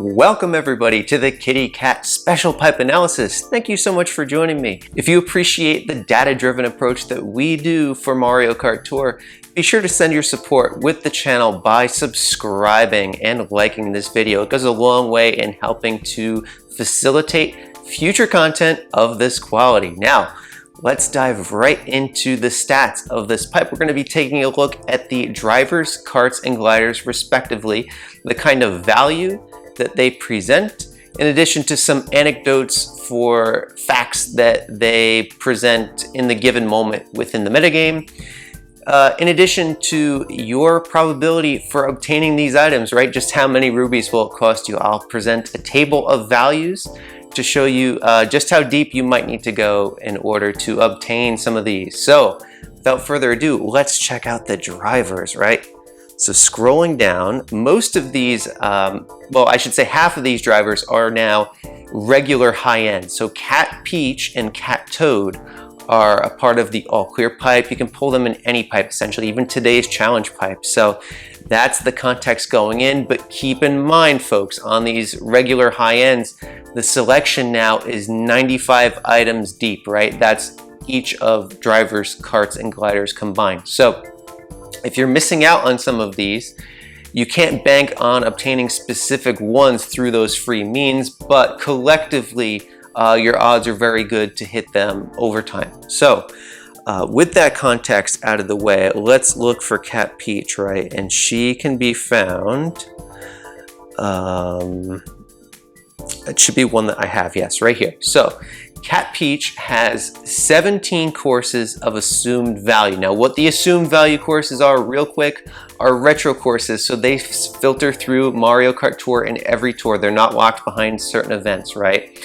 Welcome everybody to the Kitty Cat Special Pipe Analysis. Thank you so much for joining me. If you appreciate the data-driven approach that we do for Mario Kart Tour, be sure to send your support with the channel by subscribing and liking this video. It goes a long way in helping to facilitate future content of this quality. Now, let's dive right into the stats of this pipe. We're going to be taking a look at the drivers, karts, and gliders respectively, the kind of value that they present, in addition to some anecdotes for facts that they present in the given moment within the metagame, in addition to your probability for obtaining these items, right? Just how many rubies will it cost you? I'll present a table of values to show you just how deep you might need to go in order to obtain some of these. So without further ado, let's check out the drivers, right? So scrolling down, most of these, well, I should say half of these drivers are now regular high-end. So Cat Peach and Cat Toad are a part of the all clear pipe. You can pull them in any pipe, essentially, even today's challenge pipe. So that's the context going in, but keep in mind, folks, on these regular high ends, the selection now is 95 items deep, right? That's each of drivers, karts, and gliders combined. So if you're missing out on some of these, you can't bank on obtaining specific ones through those free means, but collectively, your odds are very good to hit them over time. So with that context out of the way, let's look for Cat Peach, right? And she can be found, it should be one that I have, yes, right here. So Cat Peach has 17 courses of assumed value. Now, what the assumed value courses are, real quick, are retro courses. So they filter through Mario Kart Tour in every tour. They're not locked behind certain events, right?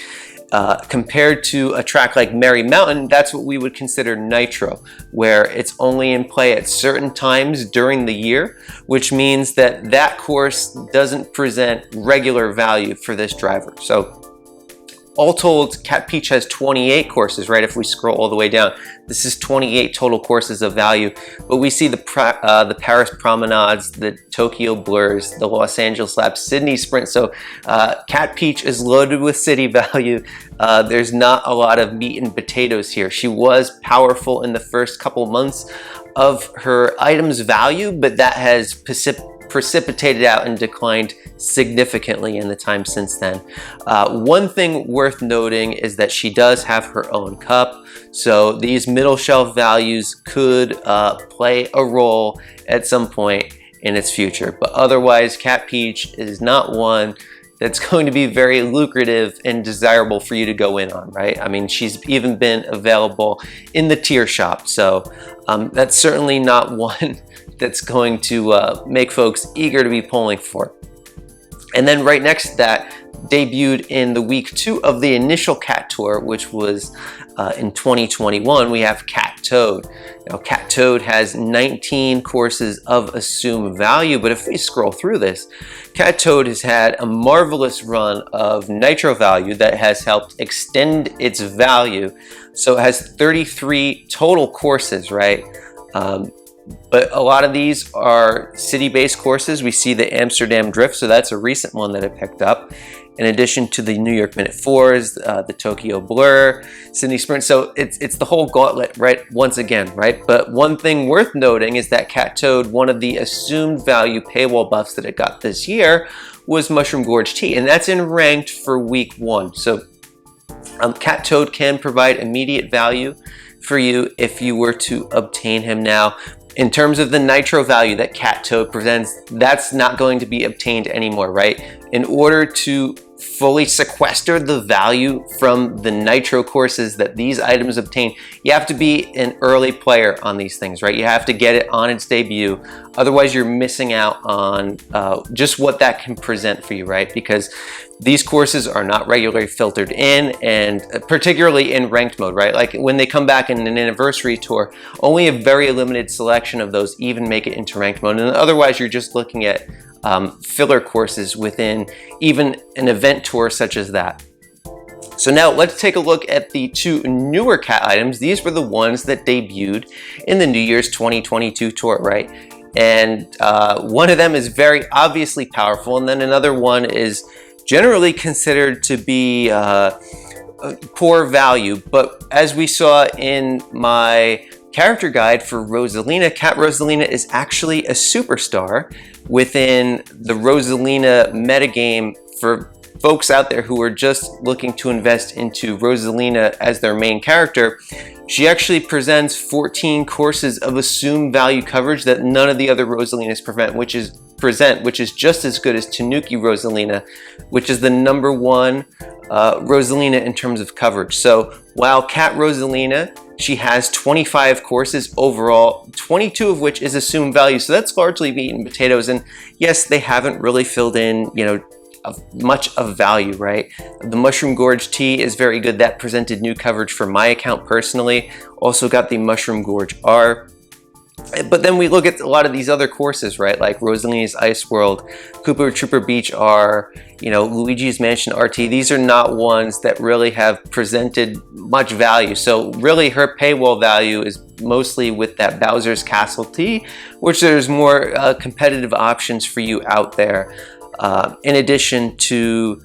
Compared to a track like Merry Mountain, that's what we would consider nitro, where it's only in play at certain times during the year, which means that that course doesn't present regular value for this driver. So all told, Cat Peach has 28 courses, right? If we scroll all the way down, this is 28 total courses of value. But we see the Paris Promenades, the Tokyo Blurs, the Los Angeles Laps, Sydney Sprint. So Cat Peach is loaded with city value. There's not a lot of meat and potatoes here. She was powerful in the first couple months of her items value, but that has precipitated out and declined significantly in the time since then. One thing worth noting is that she does have her own cup, so these middle shelf values could play a role at some point in its future. But otherwise, Cat Peach is not one that's going to be very lucrative and desirable for you to go in on, right? I mean, she's even been available in the tier shop, so that's certainly not one that's going to make folks eager to be pulling for. And then right next to that, debuted in the week 2 of the initial Cat Tour, which was in 2021, we have Cat Toad. Now, Cat Toad has 19 courses of assumed value, but if we scroll through this, Cat Toad has had a marvelous run of nitro value that has helped extend its value. So it has 33 total courses, right? But a lot of these are city-based courses. We see the Amsterdam Drift, so that's a recent one that I picked up. In addition to the New York Minute 4s, the Tokyo Blur, Sydney Sprint. So it's the whole gauntlet, right? Once again, right? But one thing worth noting is that Cat Toad, one of the assumed value paywall buffs that it got this year was Mushroom Gorge Tea, and that's in ranked for week 1. So Cat Toad can provide immediate value for you if you were to obtain him now. In terms of the nitro value that Cat Toad presents, that's not going to be obtained anymore, right? In order to fully sequester the value from the nitro courses that these items obtain, you have to be an early player on these things, right? You have to get it on its debut. Otherwise, you're missing out on just what that can present for you, right? Because these courses are not regularly filtered in, and particularly in ranked mode, right? Like when they come back in an anniversary tour, only a very limited selection of those even make it into ranked mode. And otherwise, you're just looking at filler courses within even an event tour such as that. So now let's take a look at the 2 newer cat items. These were the ones that debuted in the New Year's 2022 tour, right? And one of them is very obviously powerful, and then another one is generally considered to be poor value. But as we saw in my character guide for Rosalina, Cat Rosalina is actually a superstar within the Rosalina metagame for folks out there who are just looking to invest into Rosalina as their main character. She actually presents 14 courses of assumed value coverage that none of the other Rosalinas which is just as good as Tanuki Rosalina, which is the #1 Rosalina in terms of coverage. So while Cat Rosalina, she has 25 courses overall, 22 of which is assumed value. So that's largely meat and potatoes. And yes, they haven't really filled in, much of value, right? The Mushroom Gorge Tea is very good. That presented new coverage for my account personally. Also got the Mushroom Gorge R. But then we look at a lot of these other courses, right? Like Rosalina's Ice World, Koopa Trooper Beach R, Luigi's Mansion RT. These are not ones that really have presented much value. So really her paywall value is mostly with that Bowser's Castle Tea, which there's more competitive options for you out there. In addition to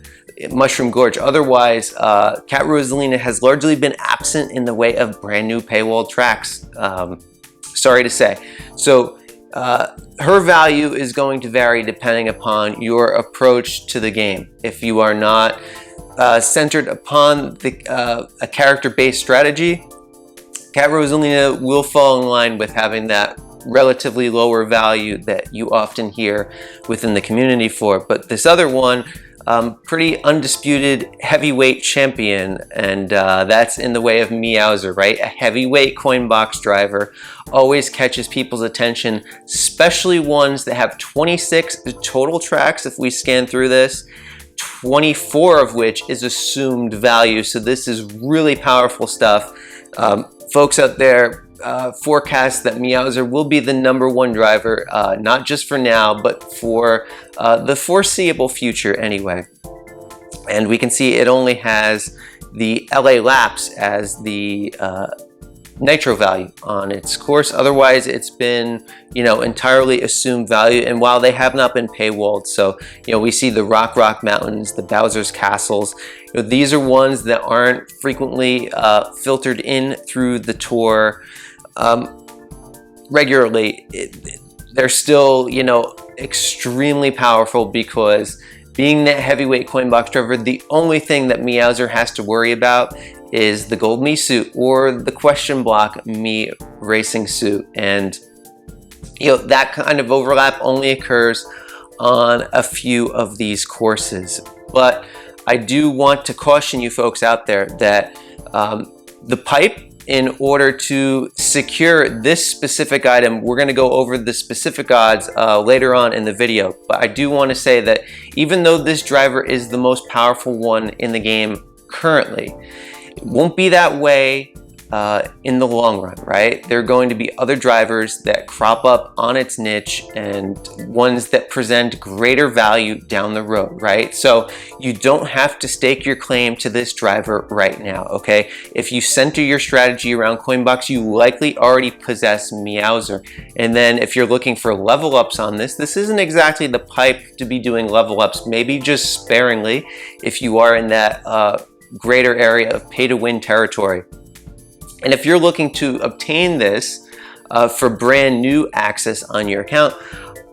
Mushroom Gorge. Otherwise, Cat Rosalina has largely been absent in the way of brand new paywall tracks. Sorry to say. So her value is going to vary depending upon your approach to the game. If you are not centered upon a character-based strategy, Cat Rosalina will fall in line with having that relatively lower value that you often hear within the community for. But this other one, pretty undisputed heavyweight champion, and that's in the way of Meowser, right? A heavyweight coin box driver, always catches people's attention, especially ones that have 26 total tracks. If we scan through this, 24 of which is assumed value. So this is really powerful stuff. Folks out there forecast that Meowser will be the #1 driver, not just for now, but for the foreseeable future anyway. And we can see it only has the LA Laps as the nitro value on its course. Otherwise, it's been, entirely assumed value. And while they have not been paywalled, so, we see the Rock Mountains, the Bowser's Castles, these are ones that aren't frequently filtered in through the tour regularly. They're still, extremely powerful because being that heavyweight coin box driver, the only thing that Meowser has to worry about is the gold Mii suit or the question block Mii racing suit. And, that kind of overlap only occurs on a few of these courses. But I do want to caution you folks out there that the pipe, in order to secure this specific item, we're going to go over the specific odds later on in the video. But I do want to say that even though this driver is the most powerful one in the game currently, it won't be that way in the long run, right? There are going to be other drivers that crop up on its niche and ones that present greater value down the road, right? So you don't have to stake your claim to this driver right now, okay? If you center your strategy around Coinbox, you likely already possess Meowser. And then if you're looking for level ups on this isn't exactly the pipe to be doing level ups, maybe just sparingly if you are in that greater area of pay to win territory. And if you're looking to obtain this for brand new access on your account,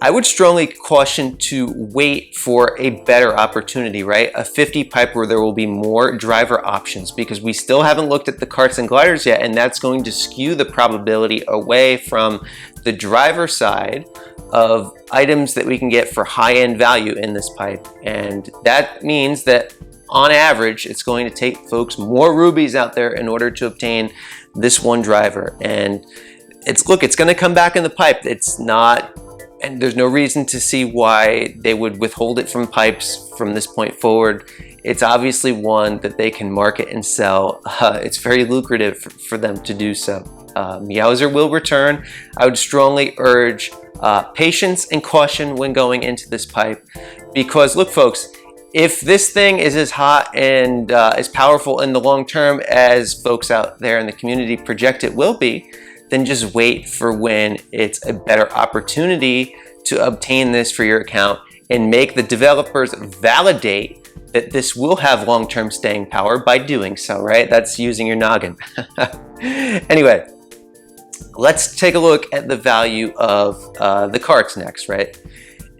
I would strongly caution to wait for a better opportunity, right? A 50 pipe where there will be more driver options, because we still haven't looked at the karts and gliders yet, and that's going to skew the probability away from the driver side of items that we can get for high-end value in this pipe. And that means that on average, it's going to take folks more rubies out there in order to obtain this one driver. And it's going to come back in the pipe. It's not, and there's no reason to see why they would withhold it from pipes from this point forward. It's obviously one that they can market and sell. It's very lucrative for them to do so. Meowser will return. I would strongly urge patience and caution when going into this pipe, because look folks, if this thing is as hot and as powerful in the long term as folks out there in the community project it will be, then just wait for when it's a better opportunity to obtain this for your account and make the developers validate that this will have long-term staying power by doing so, right? That's using your noggin. Anyway, let's take a look at the value of the karts next, right?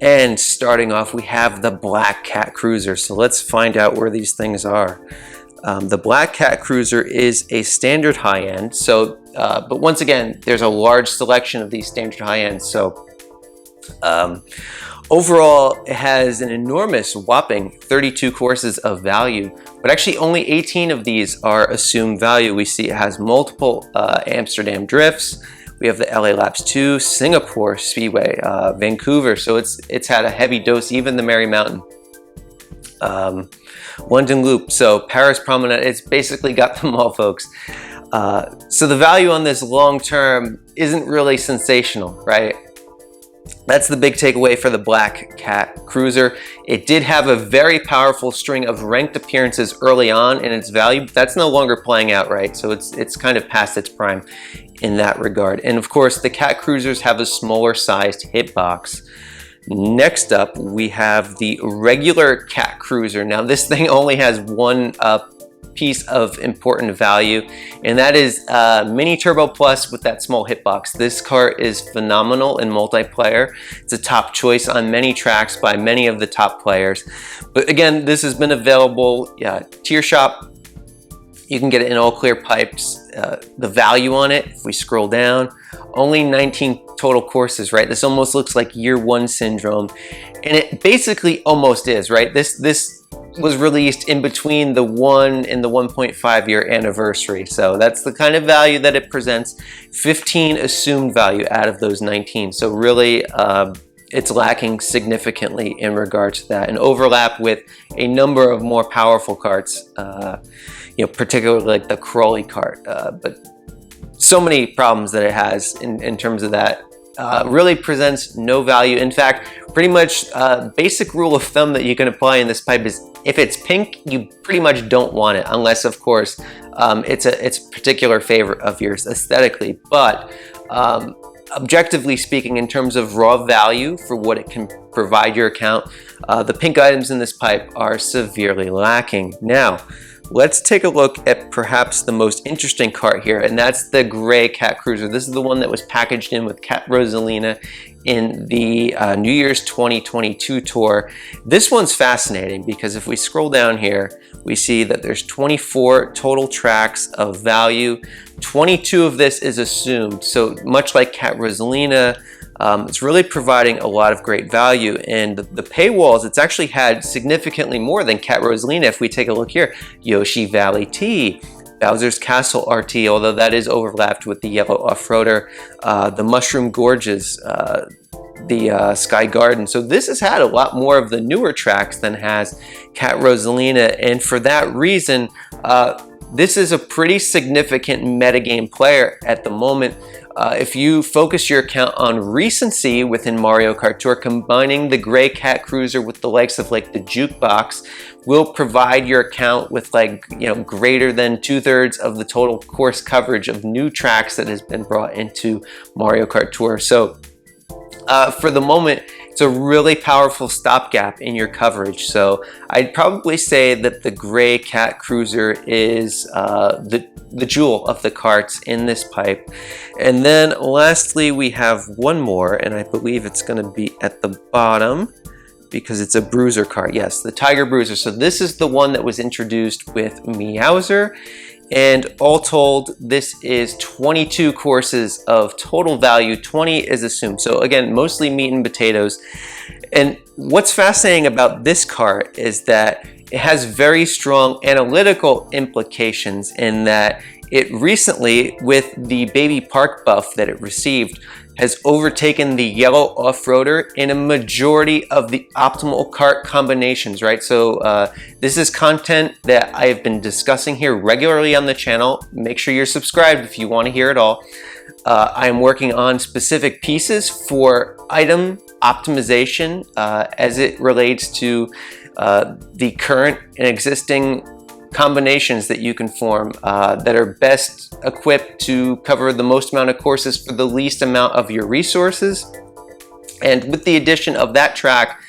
And starting off, we have the Black Cat Cruiser. So let's find out where these things are. The Black Cat Cruiser is a standard high-end. So, but once again, there's a large selection of these standard high-ends. So overall, it has an enormous whopping 32 courses of value, but actually only 18 of these are assumed value. We see it has multiple Amsterdam drifts. We have the LA Laps 2, Singapore Speedway, Vancouver. So it's had a heavy dose, even the Merry Mountain. London Loop, so Paris Promenade, it's basically got them all, folks. So the value on this long term isn't really sensational, right? That's the big takeaway for the Black Cat Cruiser. It did have a very powerful string of ranked appearances early on in its value, but that's no longer playing out, right? So it's kind of past its prime in that regard. And of course, the Cat Cruisers have a smaller sized hitbox. Next up, we have the regular Cat Cruiser. Now, this thing only has one piece of important value, and that is Mini Turbo Plus with that small hitbox. This kart is phenomenal in multiplayer. It's a top choice on many tracks by many of the top players. But again, this has been available tier shop. You can get it in all clear pipes. The value on it, if we scroll down, only 19 total courses, right? This almost looks like year one syndrome, and it basically almost is, right? This was released in between the 1 and the 1.5 year anniversary. So that's the kind of value that it presents. 15 assumed value out of those 19. So really, it's lacking significantly in regards to that, and overlap with a number of more powerful karts, particularly like the Crawley kart. But so many problems that it has in terms of that. Really presents no value. In fact, pretty much basic rule of thumb that you can apply in this pipe is if it's pink, you pretty much don't want it, unless of course it's a particular favorite of yours aesthetically. But objectively speaking, in terms of raw value for what it can provide your account, the pink items in this pipe are severely lacking. Now, let's take a look at perhaps the most interesting kart here, and that's the gray Cat Cruiser. This is the one that was packaged in with Cat Rosalina in the New Year's 2022 tour. This one's fascinating because if we scroll down here, we see that there's 24 total tracks of value. 22 of this is assumed. So much like Cat Rosalina, it's really providing a lot of great value. And the paywalls, it's actually had significantly more than Cat Rosalina. If we take a look here, Yoshi Valley T, Bowser's Castle RT, although that is overlapped with the Yellow Off-Roader, the Mushroom Gorges, the Sky Garden. So this has had a lot more of the newer tracks than has Cat Rosalina, and for that reason, this is a pretty significant metagame player at the moment. If you focus your account on recency within Mario Kart Tour, combining the gray Cat Cruiser with the likes of like the jukebox will provide your account with greater than 2/3 of the total course coverage of new tracks that has been brought into Mario Kart Tour. So for the moment, it's a really powerful stopgap in your coverage. So I'd probably say that the gray Cat Cruiser is the jewel of the karts in this pipe. And then lastly, we have one more, and I believe it's going to be at the bottom because it's a Bruiser kart. Yes, the Tiger Bruiser. So this is the one that was introduced with Meowser. And all told, this is 22 courses of total value. 20 is assumed. So again, mostly meat and potatoes. And what's fascinating about this kart is that it has very strong analytical implications in that it recently, with the baby park buff that it received, has overtaken the Yellow Off-Roader in a majority of the optimal kart combinations, right? So this is content that I've been discussing here regularly on the channel. Make sure you're subscribed if you want to hear it all. I am working on specific pieces for item optimization as it relates to the current and existing combinations that you can form that are best equipped to cover the most amount of courses for the least amount of your resources. And with the addition of that track,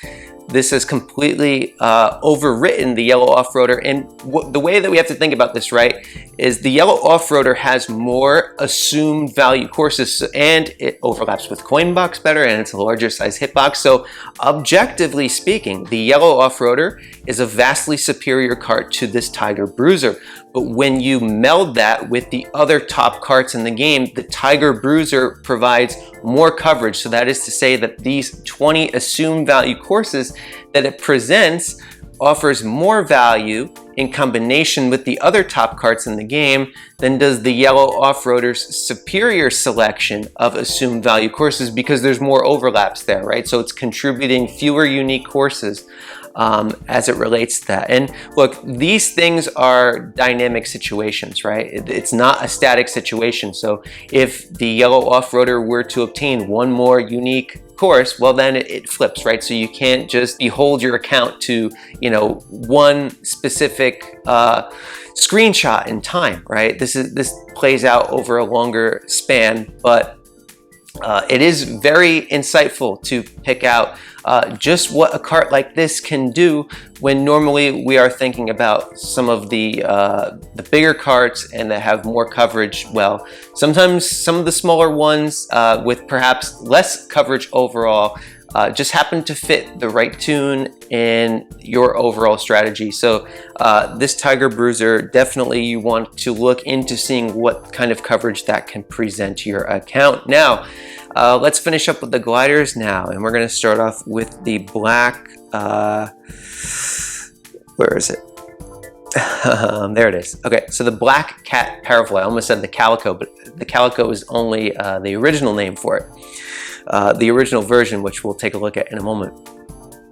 this has completely overwritten the yellow off-roader. And the way that we have to think about this, right, is the yellow off-roader has more assumed value courses, and it overlaps with coin box better, and it's a larger size hitbox. So objectively speaking, the yellow off-roader is a vastly superior cart to this Tiger Bruiser. But when you meld that with the other top carts in the game, the Tiger Bruiser provides more coverage. So that is to say that these 20 assumed value courses that it presents offers more value in combination with the other top carts in the game than does the yellow off-roader's superior selection of assumed value courses, because there's more overlaps there, right? So it's contributing fewer unique courses as it relates to that. And look, these things are dynamic situations, right? It's not a static situation. So if the yellow off-roader were to obtain one more unique course, well then it flips, right? So you can't just behold your account to, you know, one specific screenshot in time, right? This plays out over a longer span, but it is very insightful to pick out just what a cart like this can do when normally we are thinking about some of the bigger carts and that have more coverage. Well, sometimes some of the smaller ones with perhaps less coverage overall just happen to fit the right tune in your overall strategy. So this Tiger Bruiser, definitely you want to look into seeing what kind of coverage that can present to your account. Now, let's finish up with the gliders now, and we're going to start off with the black, where is it? There it is. Okay, so the black cat parafoil. I almost said the calico, but the calico is only the original name for it. The original version, which we'll take a look at in a moment.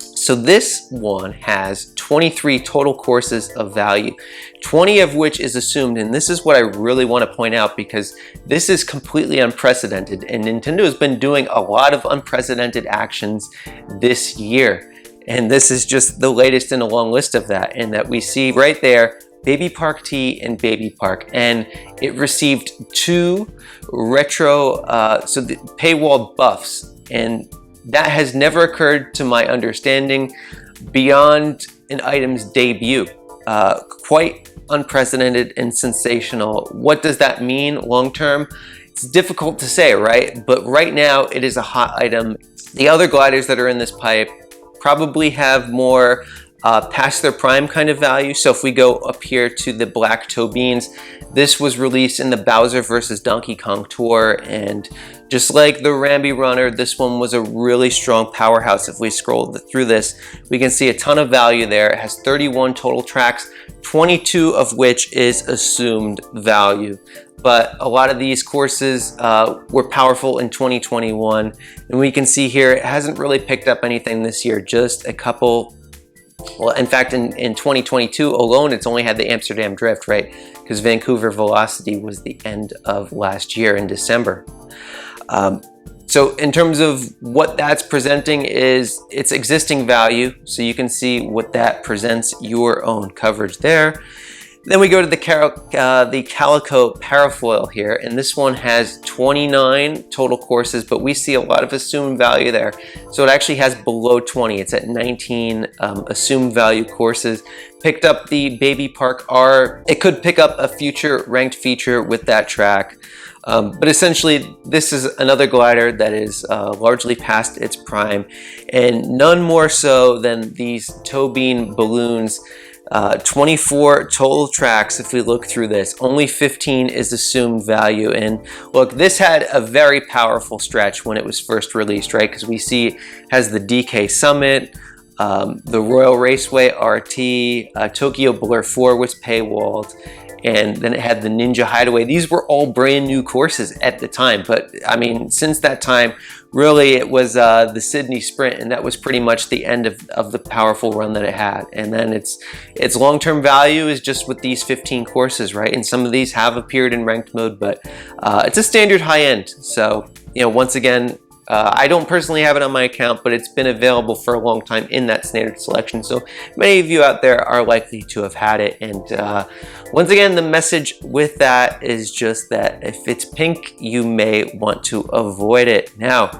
So this one has 23 total courses of value, 20 of which is assumed. And this is what I really want to point out, because this is completely unprecedented. And Nintendo has been doing a lot of unprecedented actions this year. And this is just the latest in a long list of that. And that we see right there, Baby Park T and Baby Park, and it received 2 retro, so the paywall buffs, and that has never occurred to my understanding beyond an item's debut. Quite unprecedented and sensational. What does that mean long term? It's difficult to say, right? But right now it is a hot item. The other gliders that are in this pipe probably have more past their prime kind of value. So if we go up here to the black toe beans, this was released in the Bowser versus Donkey Kong Tour, and just like the Rambi Runner, this one was a really strong powerhouse. If we scroll through this, we can see a ton of value there. It has 31 total tracks, 22 of which is assumed value. But a lot of these courses were powerful in 2021, and we can see here it hasn't really picked up anything this year, just a couple. Well, in fact, in 2022 alone, it's only had the Amsterdam Drift, right? Because Vancouver Velocity was the end of last year in December. So in terms of what that's presenting is its existing value. So you can see what that presents, your own coverage there. Then we go to the Calico Parafoil here, and this one has 29 total courses, but we see a lot of assumed value there. So it actually has below 20. It's at 19 assumed value courses. Picked up the Baby Park R. It could pick up a future ranked feature with that track. But essentially, this is another glider that is largely past its prime, and none more so than these toe bean balloons. 24 total tracks. If we look through this, only 15 is assumed value. And look, this had a very powerful stretch when it was first released, right? Because we see it has the DK Summit, the Royal Raceway RT, Tokyo Blur 4 was paywalled, and then it had the Ninja Hideaway. These were all brand new courses at the time, but I mean, since that time, really it was the Sydney Sprint, and that was pretty much the end of the powerful run that it had. And then its long-term value is just with these 15 courses, right? And some of these have appeared in ranked mode, but it's a standard high end. So, you know, once again, I don't personally have it on my account, but it's been available for a long time in that standard selection. So many of you out there are likely to have had it. And once again, the message with that is just that if it's pink, you may want to avoid it. Now,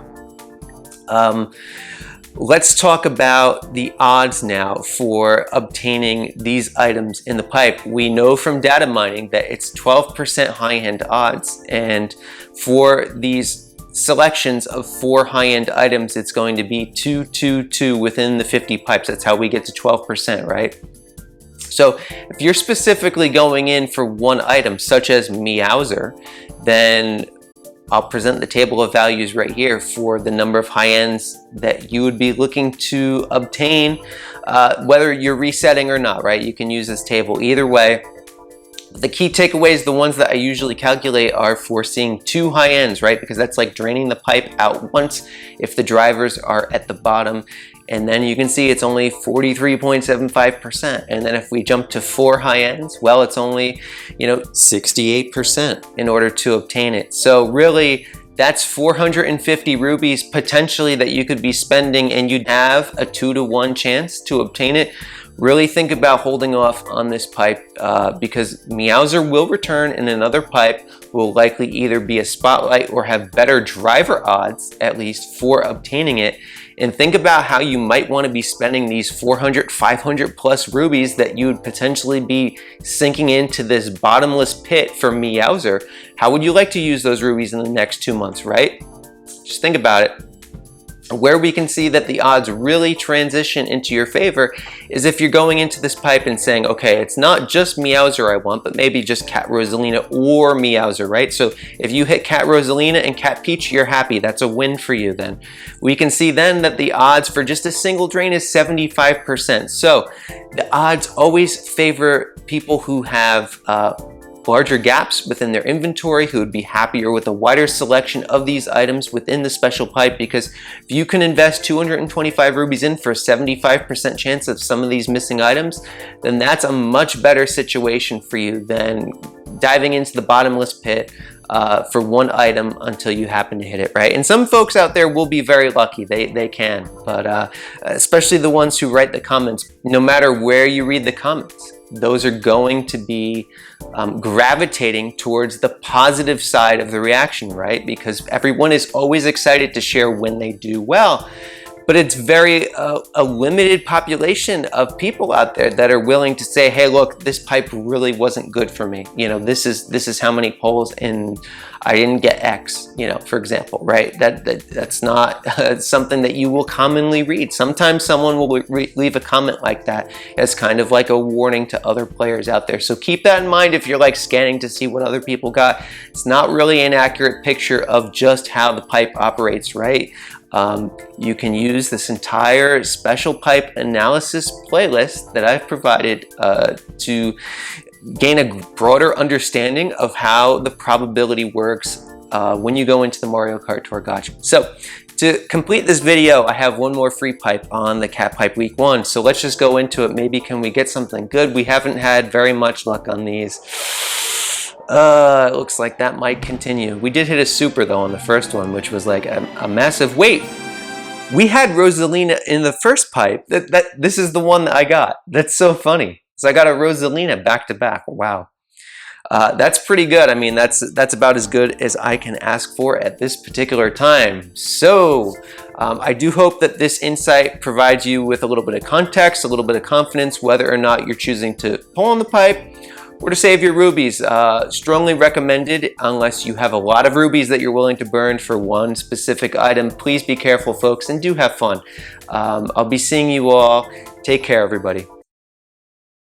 Let's talk about the odds now for obtaining these items in the pipe. We know from data mining that it's 12% high-end odds, and for these selections of 4 high-end items, it's going to be 2, 2, 2 within the 50 pipes. That's how we get to 12%, right? So if you're specifically going in for one item, such as Meowser, then I'll present the table of values right here for the number of high ends that you would be looking to obtain, whether you're resetting or not, right? You can use this table either way. The key takeaways, the ones that I usually calculate, are for seeing 2 high ends, right? Because that's like draining the pipe out once if the drivers are at the bottom. And then you can see it's only 43.75%. And then if we jump to 4 high ends, well, it's only, 68% in order to obtain it. So really, that's 450 rubies potentially that you could be spending, and you'd have a 2 to 1 chance to obtain it. Really think about holding off on this pipe because Meowser will return in another pipe, will likely either be a spotlight or have better driver odds, at least, for obtaining it. And think about how you might want to be spending these 400, 500 plus rubies that you would potentially be sinking into this bottomless pit for Meowser. How would you like to use those rubies in the next 2 months, right? Just think about it. Where we can see that the odds really transition into your favor is if you're going into this pipe and saying, okay, it's not just Meowser I want, but maybe just Cat Rosalina or Meowser, right? So if you hit Cat Rosalina and Cat Peach, you're happy. That's a win for you then. We can see then that the odds for just a single drain is 75%. So the odds always favor people who have larger gaps within their inventory, who would be happier with a wider selection of these items within the special pipe, because if you can invest 225 rubies in for a 75% chance of some of these missing items, then that's a much better situation for you than diving into the bottomless pit for one item until you happen to hit it, right? And some folks out there will be very lucky, they can, but especially the ones who write the comments, no matter where you read the comments, those are going to be gravitating towards the positive side of the reaction, right? Because everyone is always excited to share when they do well. But it's very a limited population of people out there that are willing to say, hey, look, this pipe really wasn't good for me. This is how many polls and I didn't get X, for example, right? That's not something that you will commonly read. Sometimes someone will leave a comment like that as kind of like a warning to other players out there. So keep that in mind if you're like scanning to see what other people got. It's not really an accurate picture of just how the pipe operates, right? You can use this entire special pipe analysis playlist that I've provided to gain a broader understanding of how the probability works when you go into the Mario Kart Tour Gacha. So to complete this video, I have one more free pipe on the cat pipe week 1. So let's just go into it. Maybe can we get something good? We haven't had very much luck on these. It looks like that might continue. We did hit a super though on the first one, which was like a massive wait. We had Rosalina in the first pipe. This is the one that I got. That's so funny. So I got a Rosalina back to back. Wow. That's pretty good. I mean, that's about as good as I can ask for at this particular time. So I do hope that this insight provides you with a little bit of context, a little bit of confidence, whether or not you're choosing to pull on the pipe or to save your rubies. Strongly recommended unless you have a lot of rubies that you're willing to burn for one specific item. Please be careful, folks, and do have fun. I'll be seeing you all. Take care, everybody.